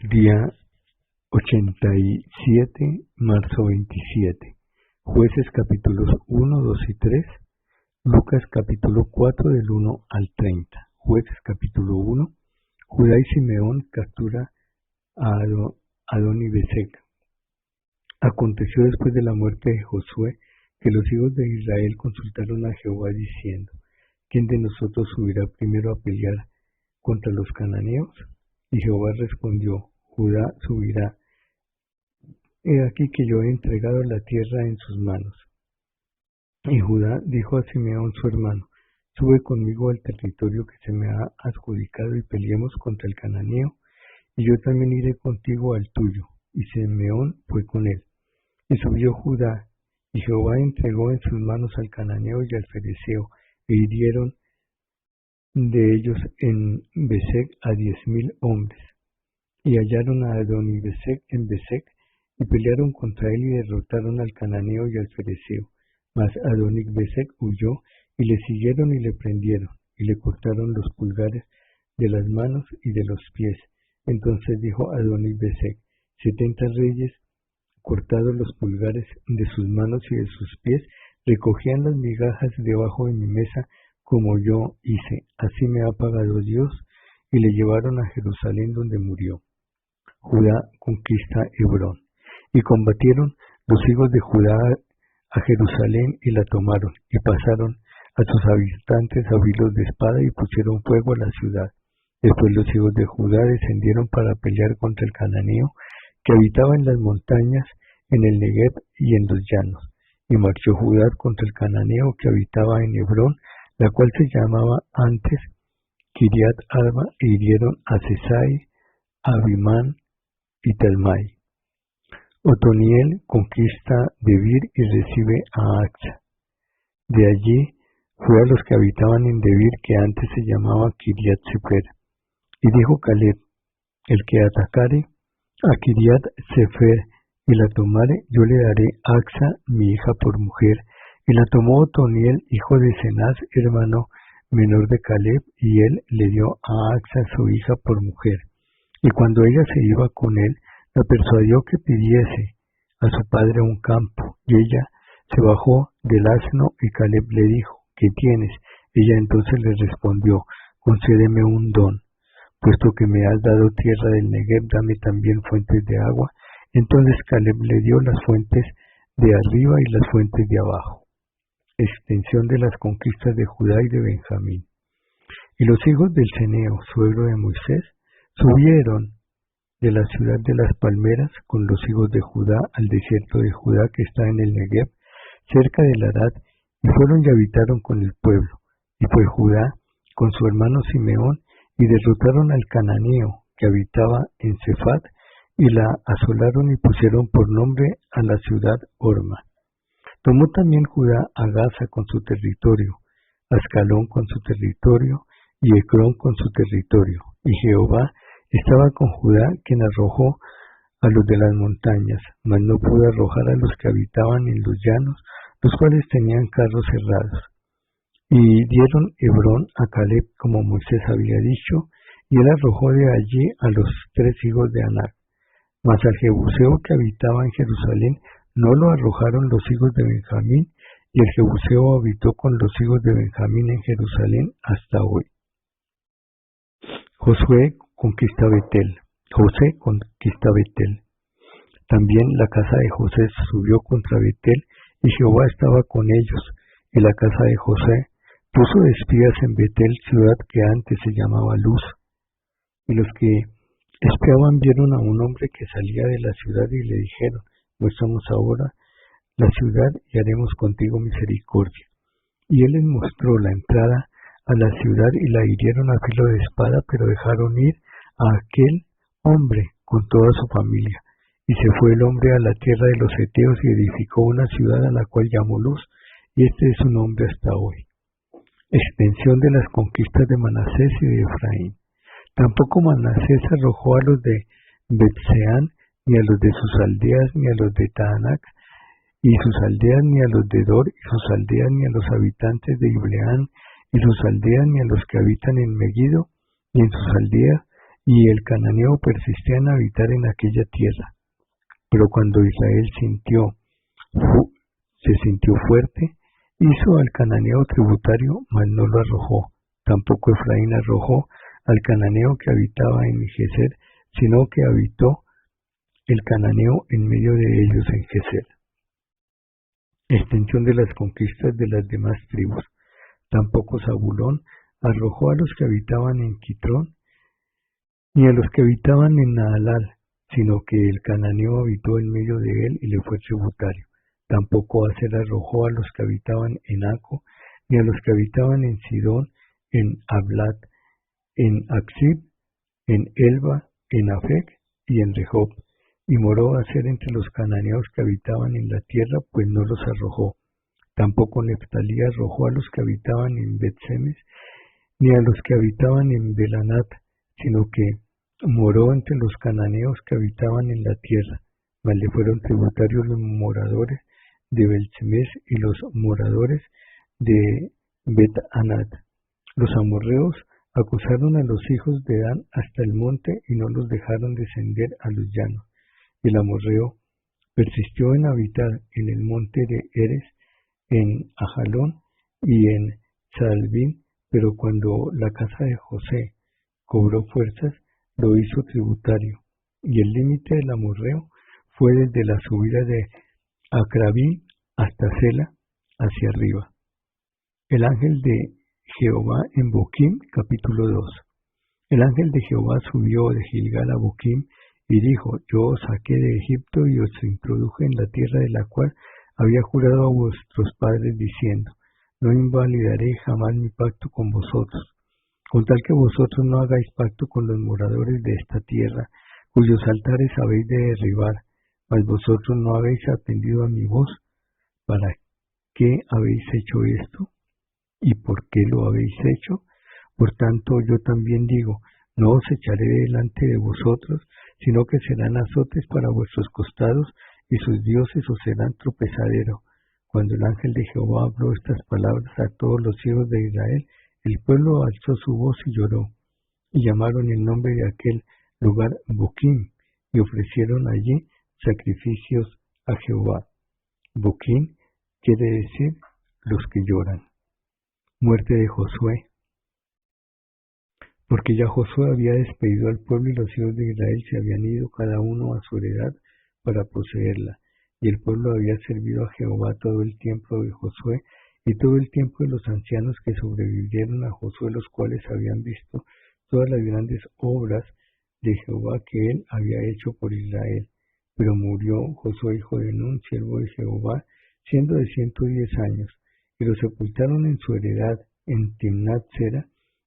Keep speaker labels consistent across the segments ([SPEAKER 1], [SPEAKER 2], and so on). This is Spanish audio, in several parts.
[SPEAKER 1] Día 87, marzo 27. Jueces capítulos 1, 2 y 3. Lucas capítulo 4 del 1 al 30. Jueces capítulo 1. Judá y Simeón captura a Adoni-Bezek. Aconteció después de la muerte de Josué que los hijos de Israel consultaron a Jehová diciendo: ¿Quién de nosotros subirá primero a pelear contra los cananeos? Y Jehová respondió: Judá subirá. He aquí que yo he entregado la tierra en sus manos. Y Judá dijo a Simeón su hermano: Sube conmigo al territorio que se me ha adjudicado y peleemos contra el cananeo, y yo también iré contigo al tuyo. Y Simeón fue con él. Y subió Judá, y Jehová entregó en sus manos al cananeo y al fereceo, e hirieron de ellos en Bezek a 10,000 hombres. Y hallaron a Adoni-Bezek en Bezek, y pelearon contra él y derrotaron al cananeo y al fereceo. Mas Adoni-Bezek huyó, y le siguieron y le prendieron, y le cortaron los pulgares de las manos y de los pies. Entonces dijo Adoni-Bezek: 70 reyes, cortados los pulgares de sus manos y de sus pies, recogían las migajas debajo de mi mesa, como yo hice. Así me ha pagado Dios. Y le llevaron a Jerusalén, donde murió. Judá conquista Hebrón. Y combatieron los hijos de Judá a Jerusalén y la tomaron, y pasaron a sus habitantes a filos de espada y pusieron fuego a la ciudad. Después los hijos de Judá descendieron para pelear contra el cananeo, que habitaba en las montañas, en el Negev y en los llanos. Y marchó Judá contra el cananeo que habitaba en Hebrón, la cual se llamaba antes Kiriat Arba, e hirieron a Sesai, a Abimán y Talmai. Otoniel conquista Debir y recibe a Axa. De allí fue a los que habitaban en Debir, que antes se llamaba Kiriat Sefer. Y dijo Caleb: el que atacare a Kiriat Sefer y la tomare, yo le daré a Axa mi hija por mujer. Y la tomó Otoniel, hijo de Cenaz, hermano menor de Caleb, y él le dio a Axa su hija por mujer. Y cuando ella se iba con él, la persuadió que pidiese a su padre un campo, y ella se bajó del asno, y Caleb le dijo: ¿qué tienes? Ella entonces le respondió: concédeme un don, puesto que me has dado tierra del Negev, dame también fuentes de agua. Entonces Caleb le dio las fuentes de arriba y las fuentes de abajo. Extensión de las conquistas de Judá y de Benjamín. Y los hijos del Ceneo, suegro de Moisés, subieron de la ciudad de las palmeras con los hijos de Judá al desierto de Judá, que está en el Negev, cerca del Arad, y fueron y habitaron con el pueblo. Y fue Judá con su hermano Simeón, y derrotaron al cananeo que habitaba en Cefat, y la asolaron y pusieron por nombre a la ciudad Orma. Tomó también Judá a Gaza con su territorio, Ascalón con su territorio, y Ecrón con su territorio. Y Jehová estaba con Judá, quien arrojó a los de las montañas, mas no pudo arrojar a los que habitaban en los llanos, los cuales tenían carros cerrados. Y dieron Hebrón a Caleb, como Moisés había dicho, y él arrojó de allí a los 3 hijos de Anac. Mas al jebuseo que habitaba en Jerusalén no lo arrojaron los hijos de Benjamín, y el jebuseo habitó con los hijos de Benjamín en Jerusalén hasta hoy. Josué conquista Betel. José conquista Betel. También la casa de José subió contra Betel, y Jehová estaba con ellos. Y la casa de José puso espías en Betel, ciudad que antes se llamaba Luz. Y los que espiaban vieron a un hombre que salía de la ciudad y le dijeron: muéstranos ahora la ciudad y haremos contigo misericordia. Y él les mostró la entrada a la ciudad, y la hirieron a filo de espada, pero dejaron ir a aquel hombre con toda su familia. Y se fue el hombre a la tierra de los heteos y edificó una ciudad a la cual llamó Luz, y este es su nombre hasta hoy. Extensión de las conquistas de Manasés y de Efraín. Tampoco Manasés arrojó a los de Betseán, ni a los de sus aldeas, ni a los de Taanac y sus aldeas, ni a los de Dor y sus aldeas, ni a los habitantes de Ibleán y sus aldeas, ni a los que habitan en Megiddo y en sus aldeas, y el cananeo persistía en habitar en aquella tierra. Pero cuando Israel se sintió fuerte, hizo al cananeo tributario, mas no lo arrojó. Tampoco Efraín arrojó al cananeo que habitaba en Geser, sino que habitó el cananeo en medio de ellos en Geser. Extensión de las conquistas de las demás tribus. Tampoco Zabulón arrojó a los que habitaban en Quitrón, ni a los que habitaban en Naalal, sino que el cananeo habitó en medio de él y le fue tributario. Tampoco Aser arrojó a los que habitaban en Aco, ni a los que habitaban en Sidón, en Ablat, en Aksib, en Elba, en Afec y en Rehob. Y moró Aser entre los cananeos que habitaban en la tierra, pues no los arrojó. Tampoco Neftalí arrojó a los que habitaban en Bet-Semes, ni a los que habitaban en Belanat, sino que moró entre los cananeos que habitaban en la tierra, mas le fueron tributarios los moradores de Bet-Semes y los moradores de Bet-Anat. Los amorreos acusaron a los hijos de Dan hasta el monte y no los dejaron descender a los llanos. El amorreo persistió en habitar en el monte de Eres, en Ajalón y en Saalbín, pero cuando la casa de José cobró fuerzas, lo hizo tributario, y el límite del amorreo fue desde la subida de Acrabí hasta Sela, hacia arriba. El ángel de Jehová en Boquim, capítulo 2. El ángel de Jehová subió de Gilgal a Boquim y dijo: Yo os saqué de Egipto y os introduje en la tierra de la cual había jurado a vuestros padres diciendo: No invalidaré jamás mi pacto con vosotros, con tal que vosotros no hagáis pacto con los moradores de esta tierra, cuyos altares habéis de derribar, mas vosotros no habéis atendido a mi voz. ¿Para qué habéis hecho esto? ¿Y por qué lo habéis hecho? Por tanto, yo también digo: no os echaré delante de vosotros, sino que serán azotes para vuestros costados, y sus dioses os serán tropezadero. Cuando el ángel de Jehová habló estas palabras a todos los hijos de Israel, el pueblo alzó su voz y lloró, y llamaron el nombre de aquel lugar Boquim, y ofrecieron allí sacrificios a Jehová. Boquim quiere decir los que lloran. Muerte de Josué. Porque ya Josué había despedido al pueblo y los hijos de Israel se habían ido cada uno a su heredad para poseerla, y el pueblo había servido a Jehová todo el tiempo de Josué y todo el tiempo de los ancianos que sobrevivieron a Josué, los cuales habían visto todas las grandes obras de Jehová que él había hecho por Israel. Pero murió Josué hijo de Nun, siervo de Jehová, siendo de 110 años, y lo sepultaron en su heredad en Timnat-Sera,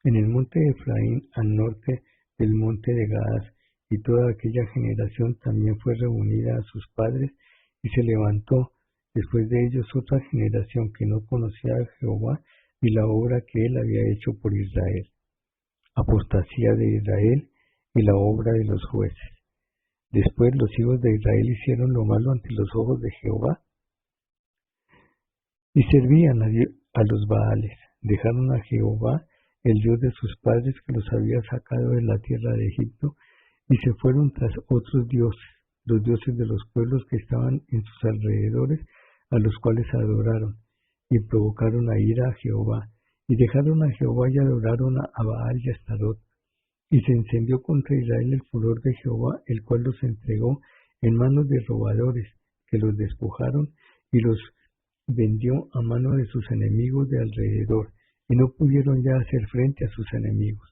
[SPEAKER 1] en el monte de Efraín, al norte del monte de Gaas, y toda aquella generación también fue reunida a sus padres, y se levantó después de ellos otra generación que no conocía a Jehová y la obra que él había hecho por Israel. Apostasía de Israel y la obra de los jueces. Después los hijos de Israel hicieron lo malo ante los ojos de Jehová y servían a los Baales. Dejaron a Jehová, el Dios de sus padres, que los había sacado de la tierra de Egipto, y se fueron tras otros dioses, los dioses de los pueblos que estaban en sus alrededores, a los cuales adoraron, y provocaron a ira a Jehová, y dejaron a Jehová y adoraron a Baal y a Astarot. Y se encendió contra Israel el furor de Jehová, el cual los entregó en manos de robadores, que los despojaron y los vendió a mano de sus enemigos de alrededor, y no pudieron ya hacer frente a sus enemigos.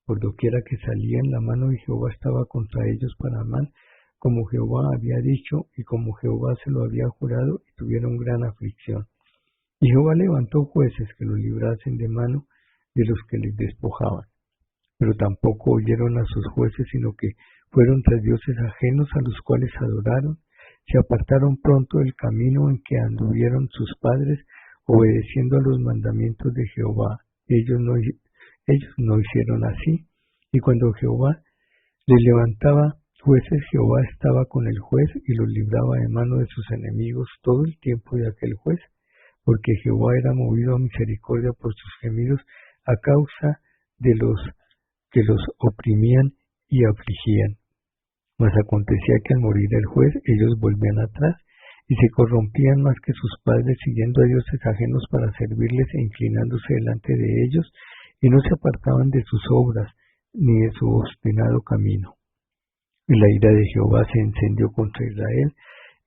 [SPEAKER 1] Por doquiera que salían, la mano de Jehová estaba contra ellos para mal, como Jehová había dicho y como Jehová se lo había jurado, y tuvieron gran aflicción. Y Jehová levantó jueces que los librasen de mano de los que les despojaban. Pero tampoco oyeron a sus jueces, sino que fueron tras dioses ajenos a los cuales adoraron, se apartaron pronto del camino en que anduvieron sus padres, obedeciendo a los mandamientos de Jehová. Ellos no hicieron así, y cuando Jehová les levantaba jueces, Jehová estaba con el juez y los libraba de mano de sus enemigos todo el tiempo de aquel juez, porque Jehová era movido a misericordia por sus gemidos a causa de los que los oprimían, y afligían. Mas acontecía que al morir el juez, ellos volvían atrás y se corrompían más que sus padres, siguiendo a dioses ajenos para servirles e inclinándose delante de ellos, y no se apartaban de sus obras ni de su obstinado camino. Y la ira de Jehová se encendió contra Israel,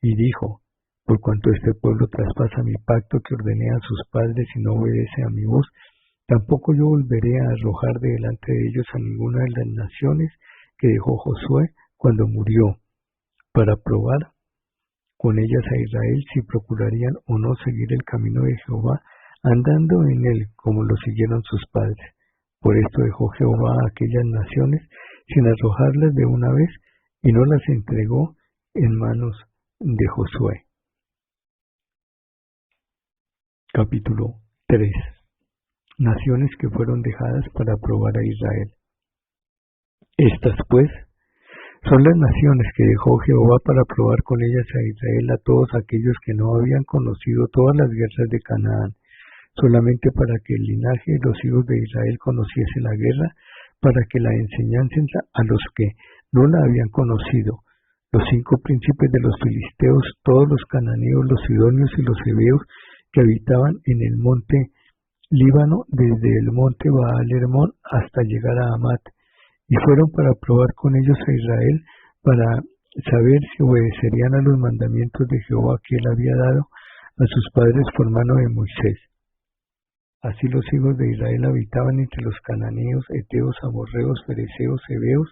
[SPEAKER 1] y dijo: por cuanto este pueblo traspasa mi pacto que ordené a sus padres y no obedece a mi voz, tampoco yo volveré a arrojar de delante de ellos a ninguna de las naciones que dejó Josué cuando murió, para probar con ellas a Israel si procurarían o no seguir el camino de Jehová, andando en él como lo siguieron sus padres. Por esto dejó Jehová a aquellas naciones sin arrojarlas de una vez, y no las entregó en manos de Josué. Capítulo 3. Naciones que fueron dejadas para probar a Israel. Estas, pues, son las naciones que dejó Jehová para probar con ellas a Israel, a todos aquellos que no habían conocido todas las guerras de Canaán, solamente para que el linaje de los hijos de Israel conociese la guerra, para que la enseñasen a los que no la habían conocido, los 5 príncipes de los filisteos, todos los cananeos, los sidonios y los heveos que habitaban en el monte Líbano, desde el monte Baal-Hermón hasta llegar a Amat, y fueron para probar con ellos a Israel, para saber si obedecerían a los mandamientos de Jehová que él había dado a sus padres por mano de Moisés. Así los hijos de Israel habitaban entre los cananeos, heteos, amorreos, fereceos, heveos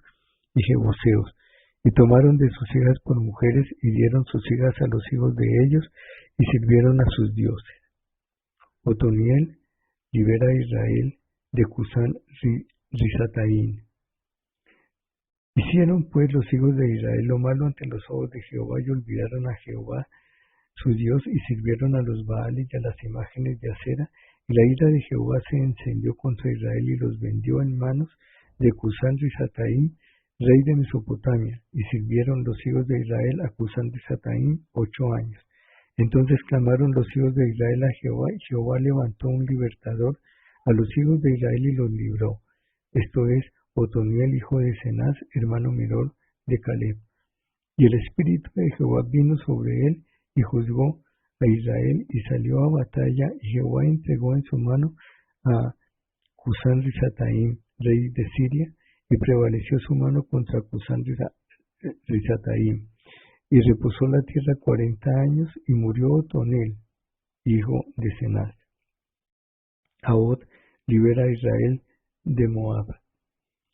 [SPEAKER 1] y jebuseos, y tomaron de sus hijas por mujeres y dieron sus hijas a los hijos de ellos y sirvieron a sus dioses. Otoniel libera a Israel de Cusán Risataín. Hicieron pues los hijos de Israel lo malo ante los ojos de Jehová y olvidaron a Jehová su Dios y sirvieron a los Baales y a las imágenes de acera, y la ira de Jehová se encendió contra Israel y los vendió en manos de Cusán Risataín, rey de Mesopotamia, y sirvieron los hijos de Israel a Cusán Risataín 8 años. Entonces clamaron los hijos de Israel a Jehová, y Jehová levantó un libertador a los hijos de Israel y los libró. Esto es, Otoniel, hijo de Cenaz, hermano menor de Caleb. Y el espíritu de Jehová vino sobre él, y juzgó a Israel, y salió a batalla, y Jehová entregó en su mano a Cusán Risataín, rey de Siria, y prevaleció su mano contra Cusán Risataín. Y reposó la tierra 40 años, y murió Otoniel, hijo de Cenaz. Ahod libera a Israel de Moab.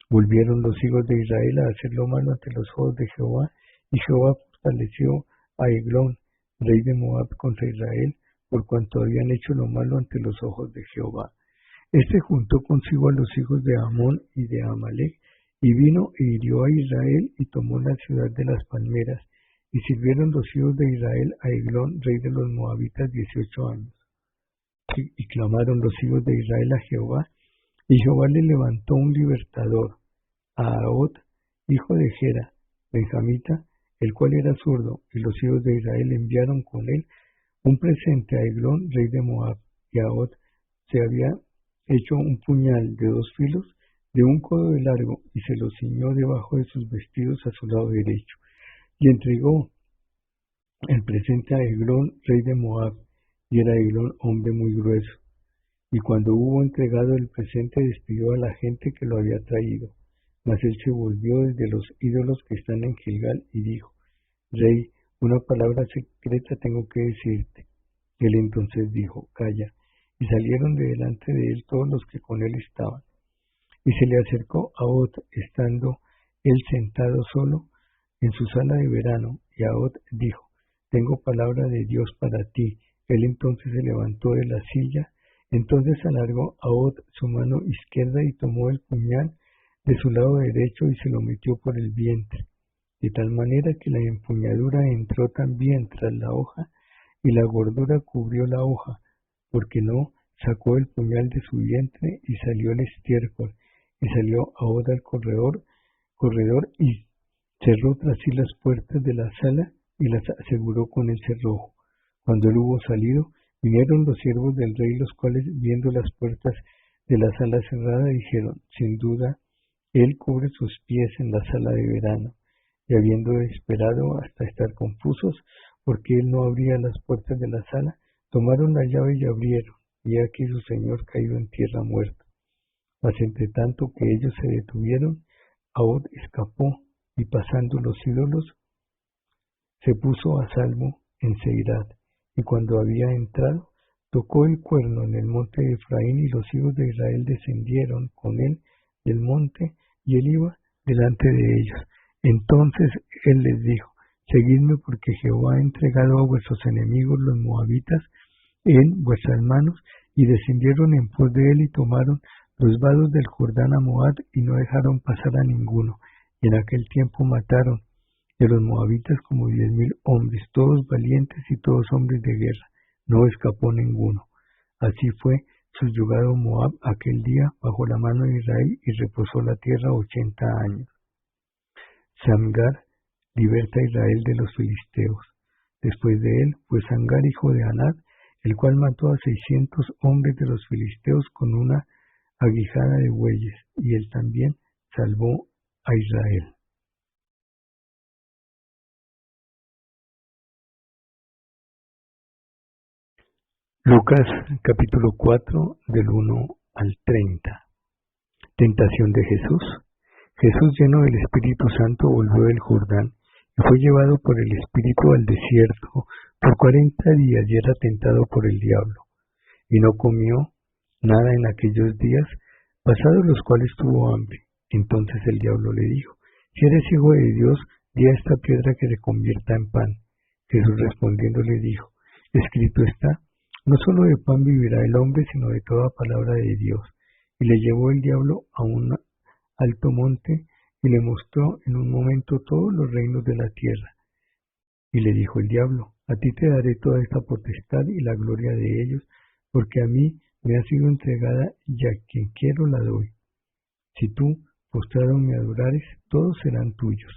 [SPEAKER 1] Volvieron los hijos de Israel a hacer lo malo ante los ojos de Jehová, y Jehová fortaleció a Eglón, rey de Moab, contra Israel, por cuanto habían hecho lo malo ante los ojos de Jehová. Este juntó consigo a los hijos de Amón y de Amalek, y vino e hirió a Israel, y tomó la ciudad de las palmeras, y sirvieron los hijos de Israel a Eglón, rey de los moabitas, 18 años. Y clamaron los hijos de Israel a Jehová, y Jehová le levantó un libertador, a Ahod, hijo de Gera, benjamita, el cual era zurdo, y los hijos de Israel enviaron con él un presente a Eglón, rey de Moab, y Ahod se había hecho un puñal de 2 filos, de 1 codo de largo, y se lo ciñó debajo de sus vestidos a su lado derecho, y entregó el presente a Eglón, rey de Moab, y era Eglón hombre muy grueso. Y cuando hubo entregado el presente, despidió a la gente que lo había traído. Mas él se volvió desde los ídolos que están en Gilgal y dijo: Rey, una palabra secreta tengo que decirte. Él entonces dijo: Calla. Y salieron de delante de él todos los que con él estaban. Y se le acercó a Ahod, estando él sentado solo en su sala de verano, y Ahod dijo: Tengo palabra de Dios para ti. Él entonces se levantó de la silla. Entonces alargó Ahod su mano izquierda y tomó el puñal de su lado derecho y se lo metió por el vientre, de tal manera que la empuñadura entró también tras la hoja, y la gordura cubrió la hoja, porque no sacó el puñal de su vientre, y salió el estiércol, y salió Ahod al corredor, y cerró tras sí las puertas de la sala, y las aseguró con el cerrojo. Cuando él hubo salido, vinieron los siervos del rey, los cuales, viendo las puertas de la sala cerrada, dijeron: Sin duda, Él cubre sus pies en la sala de verano, y habiendo esperado hasta estar confusos, porque él no abría las puertas de la sala, tomaron la llave y abrieron, y aquí su señor caído en tierra muerto. Mas entre tanto que ellos se detuvieron, Ahod escapó, y pasando los ídolos, se puso a salvo en Seirat, y cuando había entrado, tocó el cuerno en el monte de Efraín, y los hijos de Israel descendieron con él del monte, y él iba delante de ellos. Entonces él les dijo: Seguidme, porque Jehová ha entregado a vuestros enemigos los moabitas en vuestras manos. Y descendieron en pos de él, y tomaron los vados del Jordán a Moab, y no dejaron pasar a ninguno. Y en aquel tiempo mataron de los moabitas como 10,000 hombres, todos valientes y todos hombres de guerra. No escapó ninguno. Así fue subyugado Moab aquel día bajo la mano de Israel, y reposó la tierra 80 años. Samgar liberta a Israel de los filisteos. Después de él fue Samgar, hijo de Anat, el cual mató a 600 hombres de los filisteos con una aguijada de bueyes, y él también salvó a Israel. Lucas capítulo 4 del 1 al 30. Tentación de Jesús. Jesús, lleno del Espíritu Santo, volvió del Jordán y fue llevado por el Espíritu al desierto por 40 días y era tentado por el diablo. Y no comió nada en aquellos días, pasados los cuales tuvo hambre. Entonces el diablo le dijo: Si eres hijo de Dios, di a esta piedra que se convierta en pan. Jesús respondiendo le dijo: Escrito está, no solo de pan vivirá el hombre, sino de toda palabra de Dios. Y le llevó el diablo a un alto monte, y le mostró en un momento todos los reinos de la tierra. Y le dijo el diablo: A ti te daré toda esta potestad y la gloria de ellos, porque a mí me ha sido entregada, y a quien quiero la doy. Si tú, postrado me adorares, todos serán tuyos.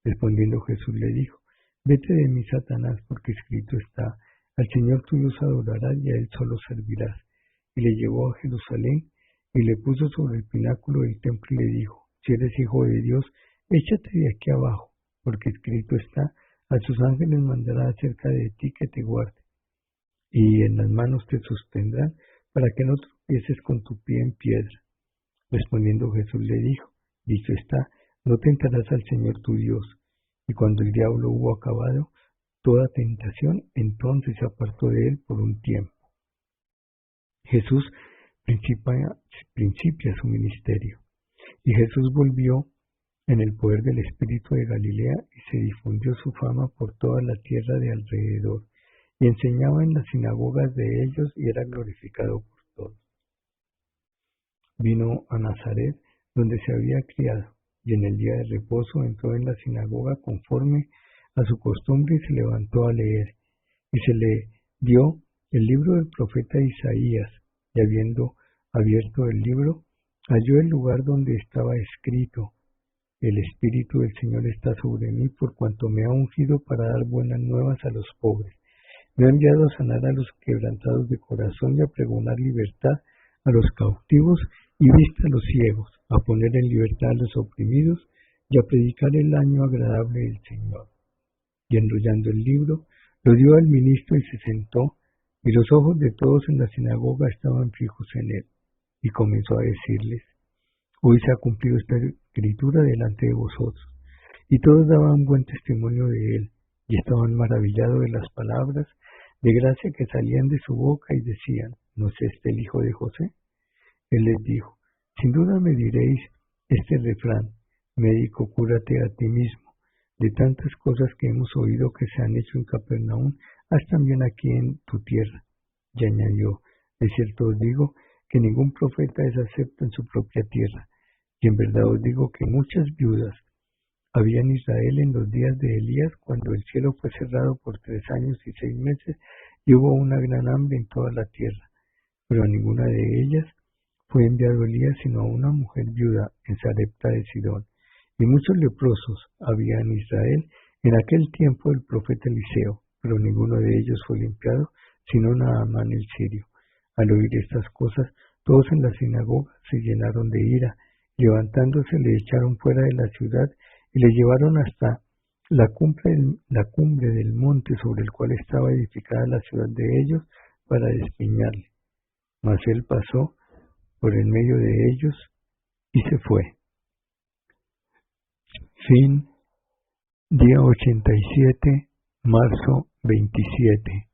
[SPEAKER 1] Respondiendo Jesús le dijo: Vete de mí, Satanás, porque escrito está: Al Señor tu Dios adorarás, y a Él solo servirás. Y le llevó a Jerusalén, y le puso sobre el pináculo del templo, y le dijo: Si eres hijo de Dios, échate de aquí abajo, porque escrito está: A sus ángeles mandará acerca de ti que te guarden, y en las manos te sostendrán, para que no tropieces con tu pie en piedra. Respondiendo Jesús le dijo: Dicho está, no tentarás al Señor tu Dios. Y cuando el diablo hubo acabado toda tentación, entonces se apartó de él por un tiempo. Jesús principia su ministerio. Y Jesús volvió en el poder del Espíritu de Galilea, y se difundió su fama por toda la tierra de alrededor, y enseñaba en las sinagogas de ellos, y era glorificado por todos. Vino a Nazaret, donde se había criado, y en el día de reposo entró en la sinagoga conforme a su costumbre, y se levantó a leer. Y se le dio el libro del profeta Isaías, y habiendo abierto el libro, halló el lugar donde estaba escrito: El Espíritu del Señor está sobre mí, por cuanto me ha ungido para dar buenas nuevas a los pobres. Me ha enviado a sanar a los quebrantados de corazón, y a pregonar libertad a los cautivos y vista a los ciegos, a poner en libertad a los oprimidos, y a predicar el año agradable del Señor. Y enrollando el libro, lo dio al ministro, y se sentó, y los ojos de todos en la sinagoga estaban fijos en él. Y comenzó a decirles: Hoy se ha cumplido esta escritura delante de vosotros. Y todos daban buen testimonio de él, y estaban maravillados de las palabras de gracia que salían de su boca, y decían: ¿No es este el hijo de José? Él les dijo: Sin duda me diréis este refrán: Médico, cúrate a ti mismo. De tantas cosas que hemos oído que se han hecho en Capernaum, haz también aquí en tu tierra. Y añadió: De cierto os digo que ningún profeta es acepto en su propia tierra. Y en verdad os digo que muchas viudas había en Israel en los días de Elías, cuando el cielo fue cerrado por 3 años y 6 meses, y hubo una gran hambre en toda la tierra. Pero a ninguna de ellas fue enviado Elías, sino a una mujer viuda en Sarepta de Sidón. Y muchos leprosos había en Israel en aquel tiempo del profeta Eliseo, pero ninguno de ellos fue limpiado, sino Naamán el sirio. Al oír estas cosas, todos en la sinagoga se llenaron de ira, Levantándose le echaron fuera de la ciudad y le llevaron hasta la cumbre del monte sobre el cual estaba edificada la ciudad de ellos para despeñarle. Mas él pasó por en medio de ellos y se fue. Fin. Día 87, marzo 27.